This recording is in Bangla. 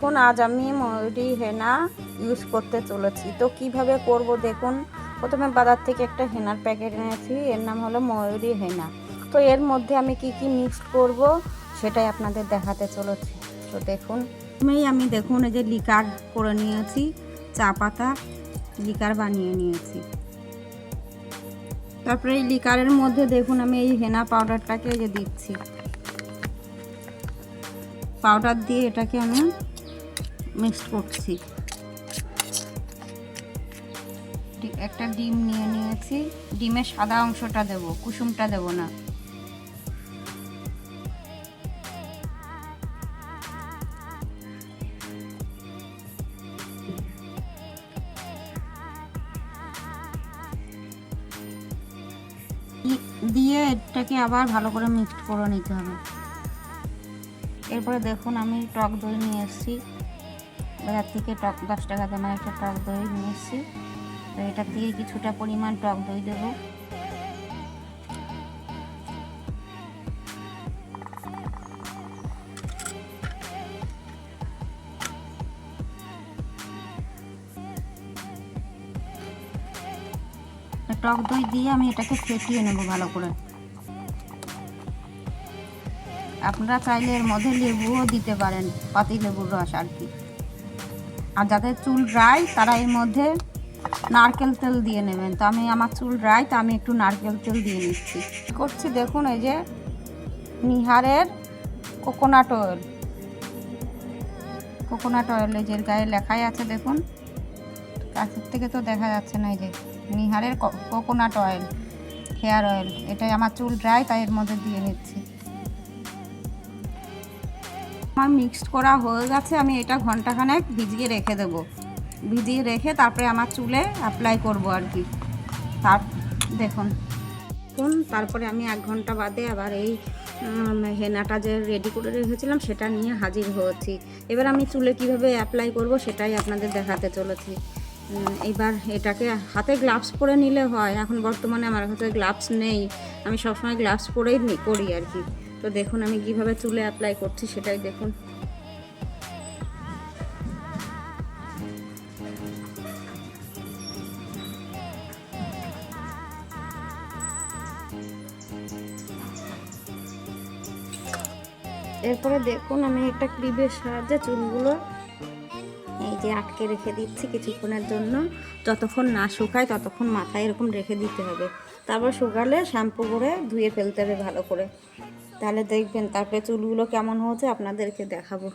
এখন আজ আমি ময়ূরী হেনা ইউজ করতে চলেছি। তো কিভাবে করব দেখুন। প্রথমে বাজার থেকে একটা হেনার প্যাকেট এনেছি, এর নাম হলো ময়ূরী হেনা। তো এর মধ্যে আমি কি মিক্সড করব সেটাই আপনাদের দেখাতে চলেছি। তো দেখুন, প্রথমেই আমি দেখুন এই যে লিকার করে নিয়েছি, চা পাতা লিকার বানিয়ে নিয়েছি। তারপরে এই লিকারের মধ্যে দেখুন আমি এই হেনা পাউডারটাকে যে দিচ্ছি, পাউডার দিয়ে এটাকে আমি মিক্সড করছি। একটা ডিম নিয়ে নিয়েছি, ডিমের সাদা অংশটা দেব, কুসুমটা দেব না। দিয়ে এটাকে আবার ভালো করে মিক্সড করে নিতে হবে। এরপরে দেখুন আমি টক দই নিয়ে এসেছি বাজার থেকে, 10 টাকা দামের একটা টক দই নিয়ে এসেছি। তো এটা দিয়ে কিছুটা পরিমাণ টক দই দেব। টক দই দিয়ে আমি এটাকে ফেটিয়ে নেব ভালো করে। আপনারা চাইলে এর মধ্যে লেবুও দিতে পারেন, পাতি লেবুর রস আর কি। আর যাদের চুল ড্রাই তারা এর মধ্যে নারকেল তেল দিয়ে নেবেন। তো আমার চুল ড্রাই, তো আমি একটু নারকেল তেল দিয়ে নিচ্ছি। করছি দেখুন এই যে নিহারের কোকোনাট অয়েল, এই যে গায়ে লেখাই আছে দেখুন, কাছের থেকে তো দেখা যাচ্ছে না। এই যে নিহারের কোকোনাট অয়েল, হেয়ার অয়েল, এটাই আমার চুল ড্রাই তাই এর মধ্যে দিয়ে নিচ্ছি। আমার মিক্সড করা হয়ে গেছে, আমি এটা ঘন্টাখানেক ভিজিয়ে রেখে দেব। ভিজিয়ে রেখে তারপরে আমার চুলে অ্যাপ্লাই করব আর কি। দেখুন তারপরে আমি 1 ঘন্টা বাদে আবার এই হেনাটা যে রেডি করে রেখেছিলাম সেটা নিয়ে হাজির হয়েছি। এবার আমি চুলে কিভাবে অ্যাপ্লাই করব সেটাই আপনাদের দেখাতে চলেছি। এবার এটাকে হাতে গ্লাভস পরে নিলে হয়, এখন বর্তমানে আমার হাতে গ্লাভস নেই, আমি সবসময় গ্লাভস পরেই করি আর কি। তো দেখুন আমি কিভাবে চুলে অ্যাপ্লাই করছি সেটাই দেখুন। এরপরে দেখুন আমি একটা ক্লিপের সাহায্যে চুলগুলো এই যে আটকে রেখে দিচ্ছি কিছুক্ষণের জন্য। যতক্ষণ না শুকায় ততক্ষণ মাথায় এরকম রেখে দিতে হবে। তারপর শুকালে শ্যাম্পু করে ধুয়ে ফেলতে হবে ভালো করে। তাহলে দেখবেন তারপরে চুলগুলো কেমন হচ্ছে আপনাদেরকে দেখাবো।